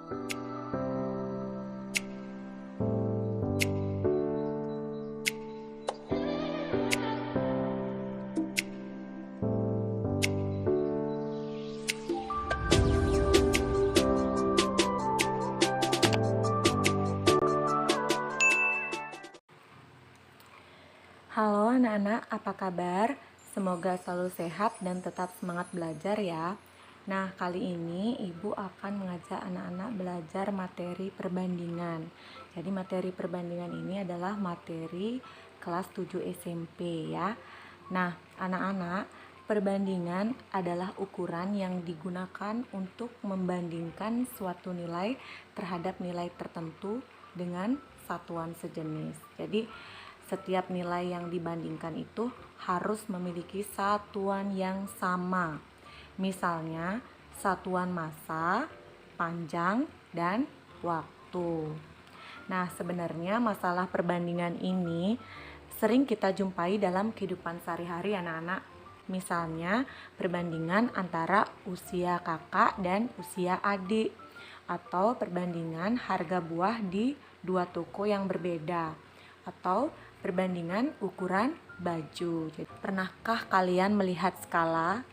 Halo anak-anak, apa kabar? Semoga selalu sehat dan tetap semangat belajar ya. Nah, kali ini Ibu akan mengajak anak-anak belajar materi perbandingan. Jadi materi perbandingan ini adalah materi kelas 7 SMP ya. Nah, anak-anak, perbandingan adalah ukuran yang digunakan untuk membandingkan suatu nilai terhadap nilai tertentu dengan satuan sejenis. Jadi setiap nilai yang dibandingkan itu harus memiliki satuan yang sama. Misalnya, satuan massa, panjang, dan waktu. Nah, sebenarnya masalah perbandingan ini sering kita jumpai dalam kehidupan sehari-hari anak-anak. Misalnya, perbandingan antara usia kakak dan usia adik, atau perbandingan harga buah di dua toko yang berbeda, atau perbandingan ukuran baju. Jadi, pernahkah kalian melihat skala?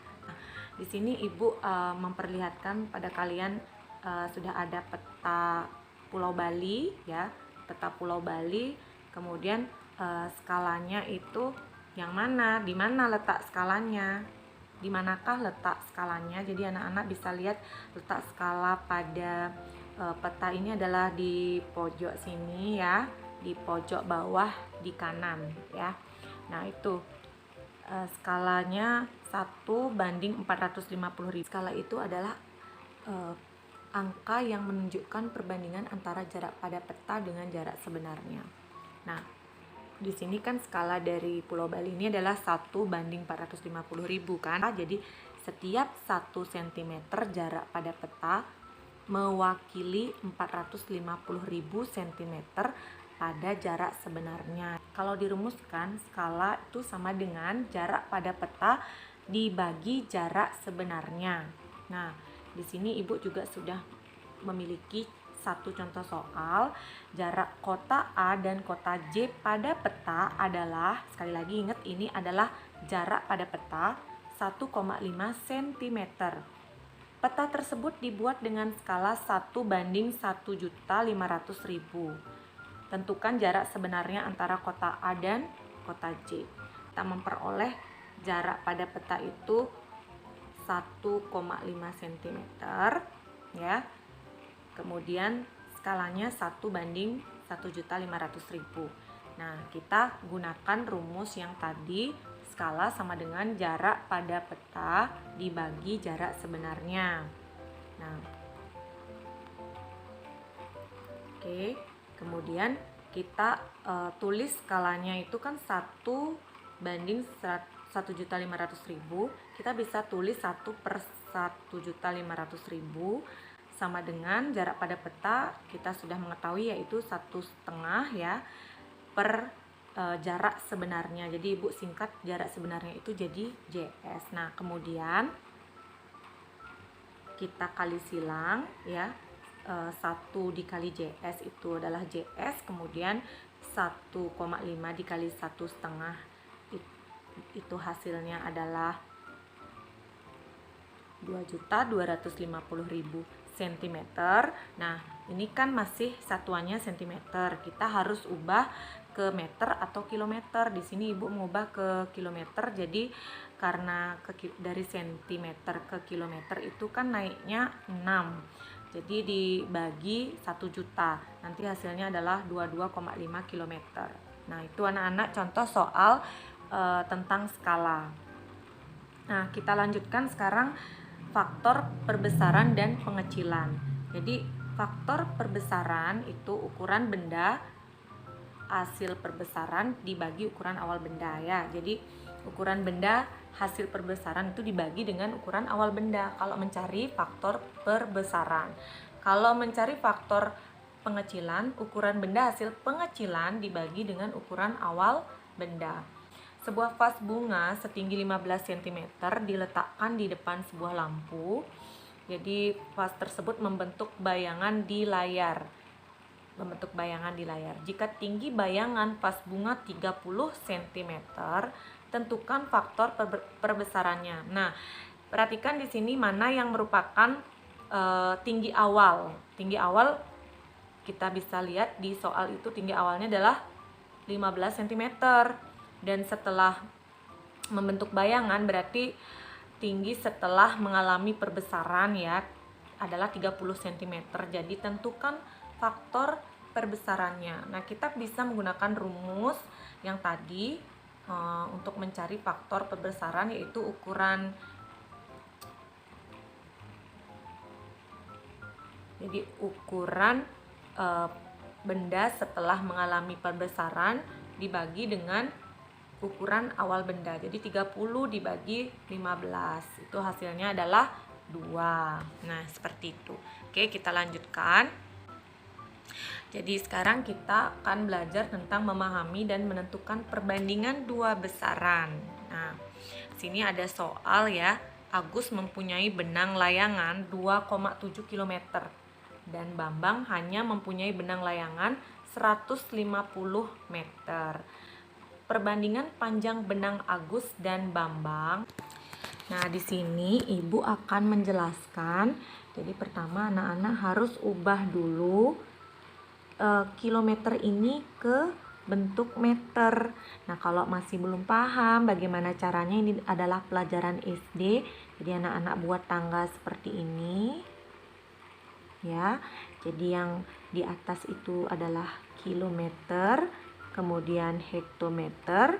Di sini Ibu memperlihatkan pada kalian sudah ada peta Pulau Bali ya, peta Pulau Bali. Kemudian skalanya itu yang mana? Di mana letak skalanya? Di manakah letak skalanya? Jadi anak-anak bisa lihat letak skala pada peta ini adalah di pojok sini ya, di pojok bawah di kanan ya. Nah, itu skalanya 1:450.000. Skala itu adalah angka yang menunjukkan perbandingan antara jarak pada peta dengan jarak sebenarnya. Nah, di sini kan skala dari Pulau Bali ini adalah 1:450.000 kan. Jadi setiap 1 cm jarak pada peta mewakili 450.000 cm pada jarak sebenarnya. Kalau dirumuskan, skala itu sama dengan jarak pada peta dibagi jarak sebenarnya. Nah, di sini Ibu juga sudah memiliki satu contoh soal. Jarak kota A dan kota J pada peta adalah, sekali lagi ingat ini adalah jarak pada peta 1,5 cm. Peta tersebut dibuat dengan skala 1:1.500.000. Tentukan jarak sebenarnya antara kota A dan kota J. Kita memperoleh jarak pada peta itu 1,5 cm ya. Kemudian skalanya 1:1.500.000. Nah, kita gunakan rumus yang tadi, skala sama dengan jarak pada peta dibagi jarak sebenarnya. Nah, oke. Kemudian kita tulis skalanya itu kan 1:1.500.000. Kita bisa tulis 1/1.500.000 sama dengan jarak pada peta kita sudah mengetahui, yaitu 1/2 ya per jarak sebenarnya. Jadi Ibu singkat jarak sebenarnya itu jadi JS. Nah, kemudian kita kali silang ya. 1 dikali JS itu adalah JS, kemudian 1,5 dikali 1/2 itu hasilnya adalah 2.250.000 cm. Nah, ini kan masih satuannya cm. Kita harus ubah ke meter atau kilometer. Di sini Ibu mengubah ke kilometer. Jadi karena dari cm ke kilometer itu kan naiknya 6. Jadi dibagi 1 juta. Nanti hasilnya adalah 22,5 km. Nah, itu anak-anak contoh soal tentang skala. Nah, kita lanjutkan sekarang faktor perbesaran dan pengecilan. Jadi faktor perbesaran itu ukuran benda hasil perbesaran dibagi ukuran awal benda ya. Jadi ukuran benda hasil perbesaran itu dibagi dengan ukuran awal benda kalau mencari faktor perbesaran. Kalau mencari faktor pengecilan, ukuran benda hasil pengecilan dibagi dengan ukuran awal benda. Sebuah vas bunga setinggi 15 cm diletakkan di depan sebuah lampu. Jadi faz tersebut membentuk bayangan di layar. Jika tinggi bayangan faz bunga 30 cm, tentukan faktor perbesarannya. Nah, perhatikan di sini mana yang merupakan tinggi awal. Tinggi awal kita bisa lihat di soal itu tinggi awalnya adalah 15 cm. Dan setelah membentuk bayangan berarti tinggi setelah mengalami perbesaran ya adalah 30 cm. Jadi tentukan faktor perbesarannya. Nah, kita bisa menggunakan rumus yang tadi untuk mencari faktor perbesaran, yaitu ukuran. Jadi ukuran benda setelah mengalami perbesaran dibagi dengan ukuran awal benda. Jadi 30 dibagi 15 itu hasilnya adalah 2. Nah, seperti itu. Oke, kita lanjutkan. Jadi sekarang kita akan belajar tentang memahami dan menentukan perbandingan dua besaran. Nah, sini ada soal ya. Agus mempunyai benang layangan 2,7 km dan Bambang hanya mempunyai benang layangan 150 meter. Perbandingan panjang benang Agus dan Bambang. Nah, di sini Ibu akan menjelaskan. Jadi pertama anak-anak harus ubah dulu kilometer ini ke bentuk meter. Nah, kalau masih belum paham bagaimana caranya, ini adalah pelajaran SD. Jadi anak-anak buat tangga seperti ini. Ya. Jadi yang di atas itu adalah kilometer, kemudian hektometer,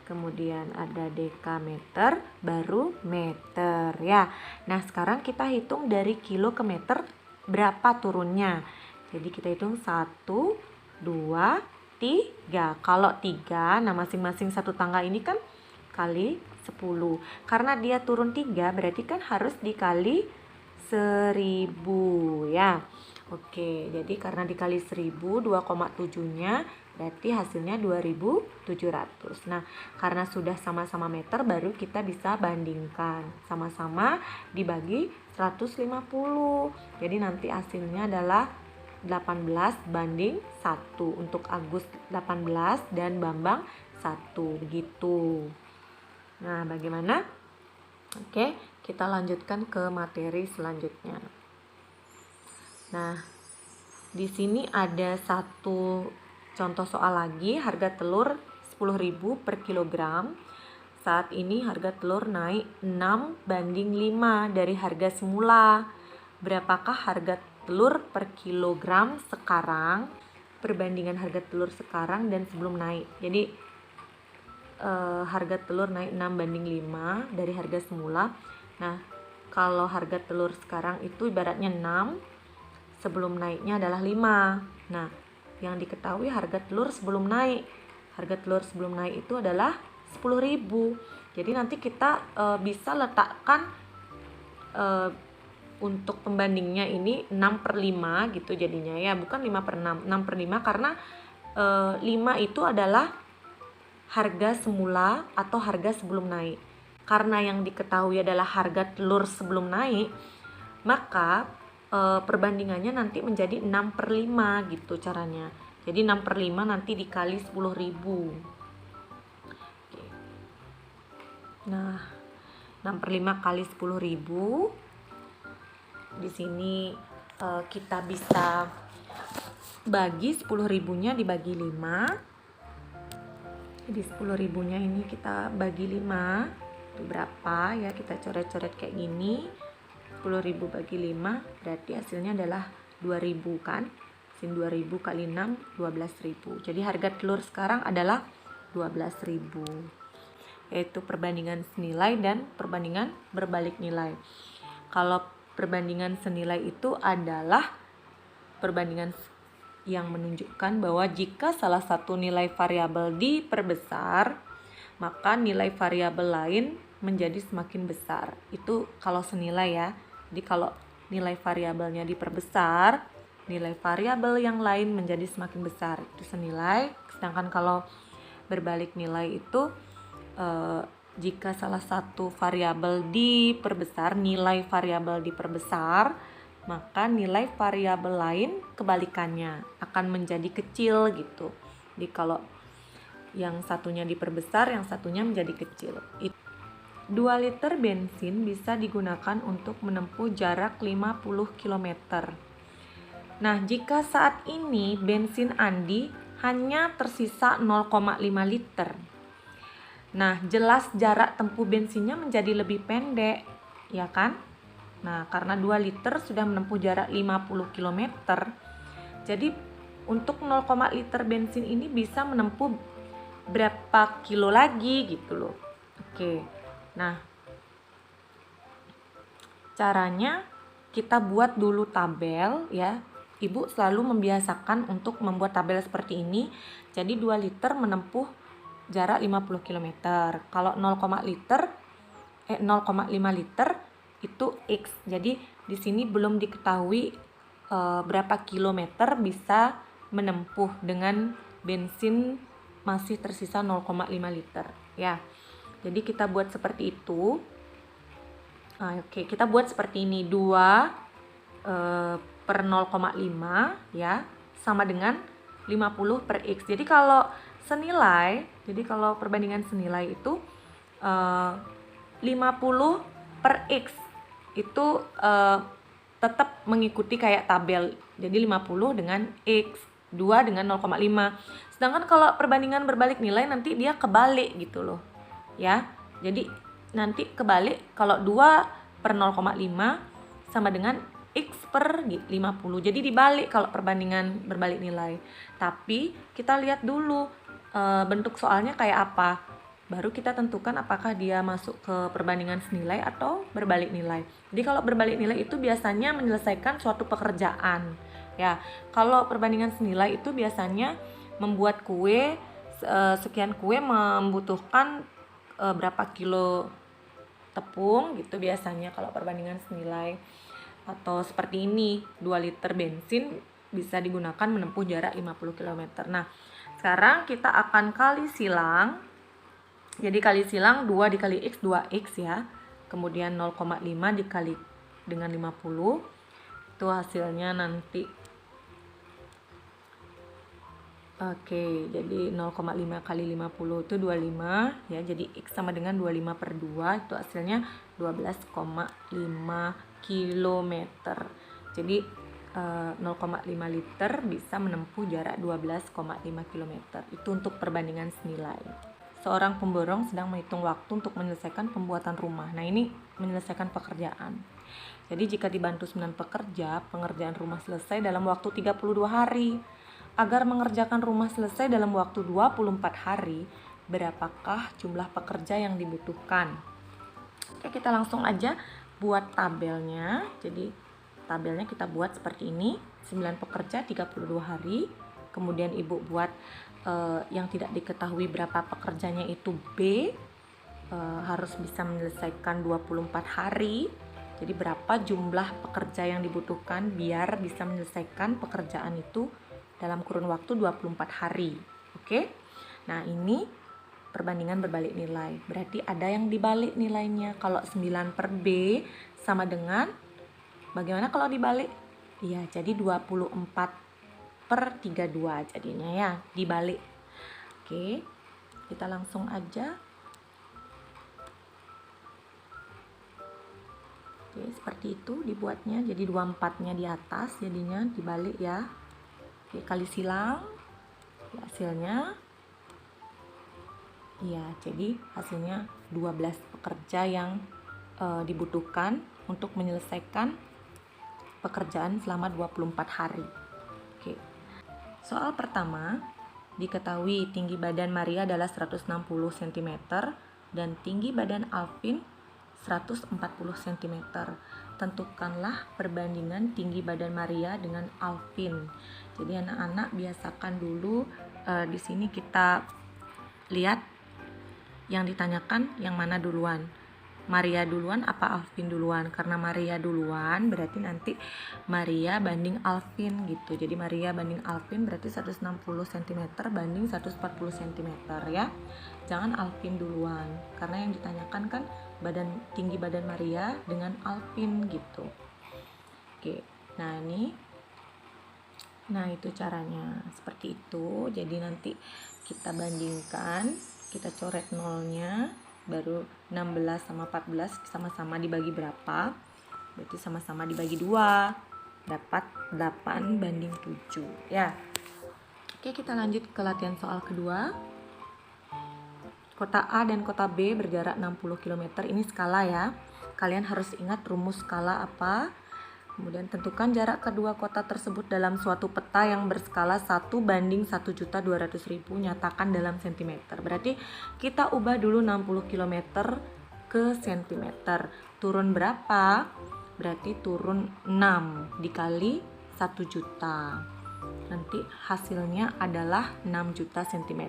kemudian ada dekameter, baru meter ya. Nah, sekarang kita hitung dari kilo ke meter berapa turunnya. Jadi kita hitung 1, 2, 3. Kalau 3, nah masing-masing satu tangga ini kan kali 10. Karena dia turun 3 berarti kan harus dikali 1000 ya. Oke, jadi karena dikali 1000, 2,7-nya berarti hasilnya 2700. Nah, karena sudah sama-sama meter baru kita bisa bandingkan. Sama-sama dibagi 150. Jadi nanti hasilnya adalah 18 banding 1. Untuk Agus 18 dan Bambang 1. Begitu. Nah, bagaimana? Oke, kita lanjutkan ke materi selanjutnya. Nah, di sini ada satu contoh soal lagi. Harga telur 10.000 per kilogram. Saat ini harga telur naik 6 banding 5 dari harga semula. Berapakah harga telur per kilogram sekarang? Perbandingan harga telur sekarang dan sebelum naik. Jadi harga telur naik 6 banding 5 dari harga semula. Nah, kalau harga telur sekarang itu ibaratnya 6, sebelum naiknya adalah 5. Nah, yang diketahui harga telur sebelum naik. Harga telur sebelum naik itu adalah 10.000. Jadi nanti kita bisa letakkan untuk pembandingnya ini 6/5 gitu jadinya ya, bukan 5/6. 6/5 karena 5 itu adalah harga semula atau harga sebelum naik. Karena yang diketahui adalah harga telur sebelum naik, maka perbandingannya nanti menjadi 6/5 gitu caranya. Jadi 6/5 nanti dikali 10.000. Oke. Nah, 6/5 kali 10.000. Di sini kita bisa bagi 10.000-nya dibagi 5. Jadi 10.000-nya ini kita bagi 5. Itu berapa ya? Kita coret-coret kayak gini. 10.000 bagi 5 berarti hasilnya adalah 2.000 kan. Sin 2.000 kali 6 12.000. Jadi harga telur sekarang adalah 12.000. Yaitu perbandingan senilai dan perbandingan berbalik nilai. Kalau perbandingan senilai itu adalah perbandingan yang menunjukkan bahwa jika salah satu nilai variabel diperbesar, maka nilai variabel lain menjadi semakin besar. Itu kalau senilai ya. Jadi kalau nilai variabelnya diperbesar, nilai variabel yang lain menjadi semakin besar. Itu senilai. Sedangkan kalau berbalik nilai itu jika salah satu variabel diperbesar, nilai variabel diperbesar, maka nilai variabel lain kebalikannya akan menjadi kecil gitu. Jadi kalau yang satunya diperbesar, yang satunya menjadi kecil. 2 liter bensin bisa digunakan untuk menempuh jarak 50 km. Nah, jika saat ini bensin Andi hanya tersisa 0,5 liter. Nah, jelas jarak tempuh bensinnya menjadi lebih pendek, ya kan? Nah, karena 2 liter sudah menempuh jarak 50 km, jadi untuk 0, liter bensin ini bisa menempuh berapa kilo lagi gitu loh. Oke, nah caranya kita buat dulu tabel ya. Ibu selalu membiasakan untuk membuat tabel seperti ini. Jadi 2 liter menempuh jarak 50 km. Kalau 0,5 liter itu X. Jadi di sini belum diketahui berapa kilometer bisa menempuh dengan bensin masih tersisa 0,5 liter ya. Jadi kita buat seperti itu. Oke, kita buat seperti ini. 2 per 0,5 ya sama dengan 50 per X. Jadi kalau perbandingan senilai itu 50 per X itu tetap mengikuti kayak tabel. Jadi 50 dengan X, 2 dengan 0,5. Sedangkan kalau perbandingan berbalik nilai nanti dia kebalik gitu loh. Ya. Jadi nanti kebalik, kalau 2 per 0,5 sama dengan X per 50. Jadi dibalik kalau perbandingan berbalik nilai. Tapi kita lihat dulu bentuk soalnya kayak apa. Baru kita tentukan apakah dia masuk ke perbandingan senilai atau berbalik nilai. Jadi kalau berbalik nilai itu biasanya menyelesaikan suatu pekerjaan. Ya, kalau perbandingan senilai itu biasanya membuat kue, sekian kue membutuhkan berapa kilo tepung gitu biasanya kalau perbandingan senilai. Atau seperti ini, 2 liter bensin bisa digunakan menempuh jarak 50 km. Nah, sekarang kita akan kali silang. Jadi kali silang 2 dikali X, 2X ya. Kemudian 0,5 dikali dengan 50. Itu hasilnya nanti. Oke, jadi 0,5 kali 50 itu 25 ya. Jadi X sama dengan 25 per 2, itu hasilnya 12,5 km. Jadi 0,5 liter bisa menempuh jarak 12,5 km. Itu untuk perbandingan senilai. Seorang pemborong sedang menghitung waktu untuk menyelesaikan pembuatan rumah. Nah, ini menyelesaikan pekerjaan. Jadi jika dibantu 9 pekerja, pengerjaan rumah selesai dalam waktu 32 hari. Agar mengerjakan rumah selesai dalam waktu 24 hari, berapakah jumlah pekerja yang dibutuhkan? Oke, kita langsung aja buat tabelnya. Jadi tabelnya kita buat seperti ini. 9 pekerja 32 hari. Kemudian ibu buat yang tidak diketahui berapa pekerjanya itu B. Harus bisa menyelesaikan 24 hari. Jadi berapa jumlah pekerja yang dibutuhkan biar bisa menyelesaikan pekerjaan itu dalam kurun waktu 24 hari. Oke. Nah, ini perbandingan berbalik nilai. Berarti ada yang dibalik nilainya. Kalau 9 per B sama dengan, bagaimana kalau dibalik? Iya, jadi 24 per 32 jadinya ya, dibalik. Oke, kita langsung aja. Oke, seperti itu dibuatnya. Jadi 24-nya di atas, jadinya dibalik ya. Oke, kali silang. Hasilnya iya, jadi hasilnya 12 pekerja yang dibutuhkan untuk menyelesaikan pekerjaan selama 24 hari. Oke. Soal pertama, diketahui tinggi badan Maria adalah 160 cm dan tinggi badan Alvin 140 cm. Tentukanlah perbandingan tinggi badan Maria dengan Alvin. Jadi anak-anak biasakan dulu di sini kita lihat yang ditanyakan yang mana duluan. Maria duluan apa Alvin duluan? Karena Maria duluan berarti nanti Maria banding Alvin gitu. Jadi Maria banding Alvin berarti 160 cm banding 140 cm ya. Jangan Alvin duluan karena yang ditanyakan kan tinggi badan Maria dengan Alvin gitu. Oke. Nah itu caranya seperti itu. Jadi nanti kita bandingkan, kita coret nolnya, baru 16 sama 14 sama-sama dibagi berapa, berarti sama-sama dibagi 2, dapat 8 banding 7 ya. Oke, kita lanjut ke latihan soal kedua. Kota A dan kota B berjarak 60 km, ini skala ya. Kalian harus ingat rumus skala apa. Kemudian tentukan jarak kedua kota tersebut dalam suatu peta yang berskala 1:1.200.000, nyatakan dalam cm. Berarti kita ubah dulu 60 km ke cm. Turun berapa? Berarti turun 6 dikali 1 juta. Nanti hasilnya adalah 6 juta cm.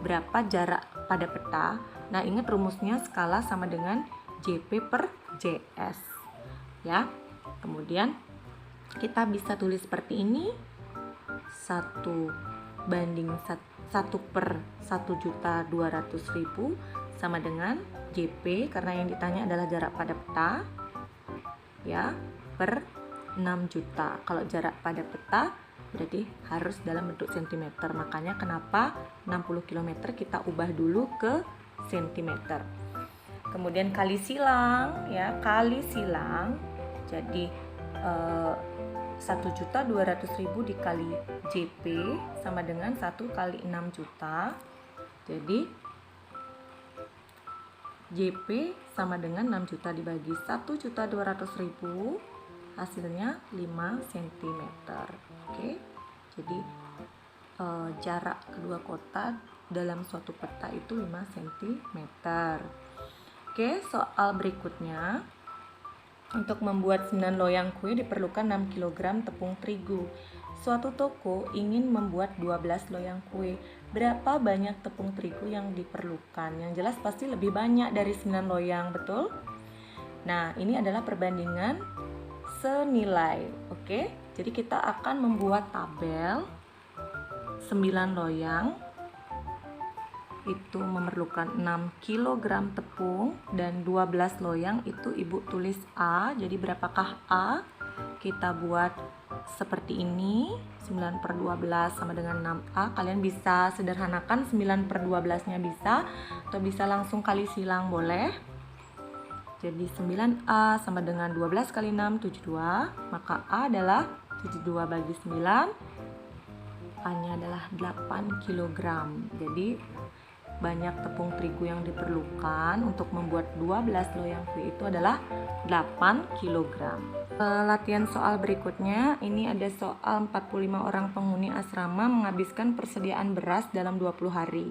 Berapa jarak pada peta? Nah, ingat rumusnya skala sama dengan JP per JS ya. Kemudian kita bisa tulis seperti ini, 1/1 per 1.200.000 sama dengan JP karena yang ditanya adalah jarak pada peta ya, per 6 juta. Kalau jarak pada peta berarti harus dalam bentuk cm. Makanya kenapa 60 km kita ubah dulu ke cm. Kemudian kali silang ya, kali silang. Jadi 1.200.000 dikali JP sama dengan 1 kali 6 juta. Jadi JP sama dengan 6 juta dibagi 1.200.000, hasilnya 5 cm. Oke. Jadi jarak kedua kota dalam suatu peta itu 5 cm. Oke, soal berikutnya. Untuk membuat 9 loyang kue diperlukan 6 kg tepung terigu. Suatu toko ingin membuat 12 loyang kue. Berapa banyak tepung terigu yang diperlukan? Yang jelas pasti lebih banyak dari 9 loyang, betul? Nah, ini adalah perbandingan senilai. Oke, jadi kita akan membuat tabel 9 loyang. Itu memerlukan 6 kg tepung dan 12 loyang itu Ibu tulis A. Jadi berapakah A? Kita buat seperti ini, 9/12 sama dengan 6A. Kalian bisa sederhanakan 9/12 nya bisa, atau bisa langsung kali silang boleh. Jadi 9A sama dengan 12 kali 6, 72. Maka A adalah 72 bagi 9, A nya adalah 8 kg. Jadi banyak tepung terigu yang diperlukan untuk membuat 12 loyang kue itu adalah 8 kg. Latihan soal berikutnya, ini ada soal 45 orang penghuni asrama menghabiskan persediaan beras dalam 20 hari.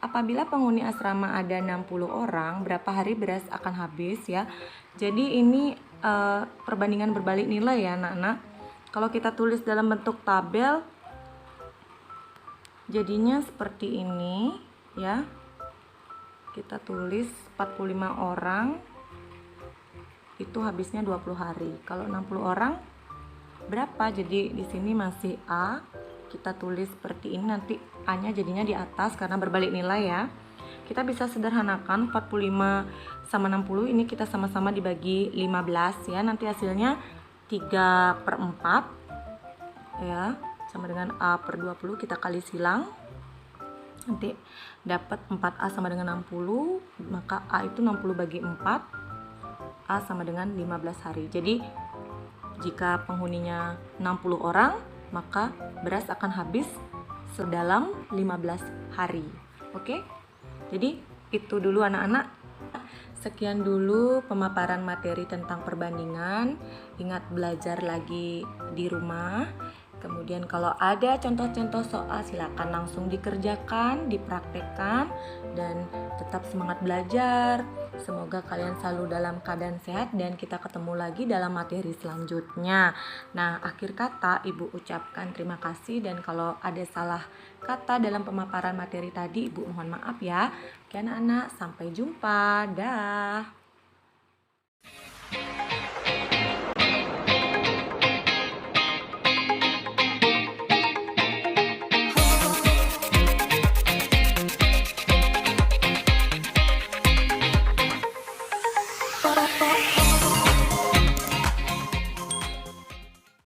Apabila penghuni asrama ada 60 orang, berapa hari beras akan habis ya? Jadi ini perbandingan berbalik nilai ya anak-anak. Kalau kita tulis dalam bentuk tabel, jadinya seperti ini ya. Kita tulis 45 orang itu habisnya 20 hari. Kalau 60 orang berapa? Jadi di sini masih A. Kita tulis seperti ini, nanti A-nya jadinya di atas karena berbalik nilai ya. Kita bisa sederhanakan 45 sama 60 ini kita sama-sama dibagi 15 ya. Nanti hasilnya 3/4 ya, sama dengan A/20. Kita kali silang, nanti dapat 4A sama dengan 60, maka A itu 60 bagi 4, A sama dengan 15 hari. Jadi jika penghuninya 60 orang, maka beras akan habis sedalam 15 hari. Oke? Jadi itu dulu anak-anak. Sekian dulu pemaparan materi tentang perbandingan. Ingat belajar lagi di rumah. Kemudian kalau ada contoh-contoh soal silakan langsung dikerjakan, dipraktekkan, dan tetap semangat belajar. Semoga kalian selalu dalam keadaan sehat dan kita ketemu lagi dalam materi selanjutnya. Nah, akhir kata Ibu ucapkan terima kasih, dan kalau ada salah kata dalam pemaparan materi tadi Ibu mohon maaf ya. Oke anak-anak, sampai jumpa. Dah.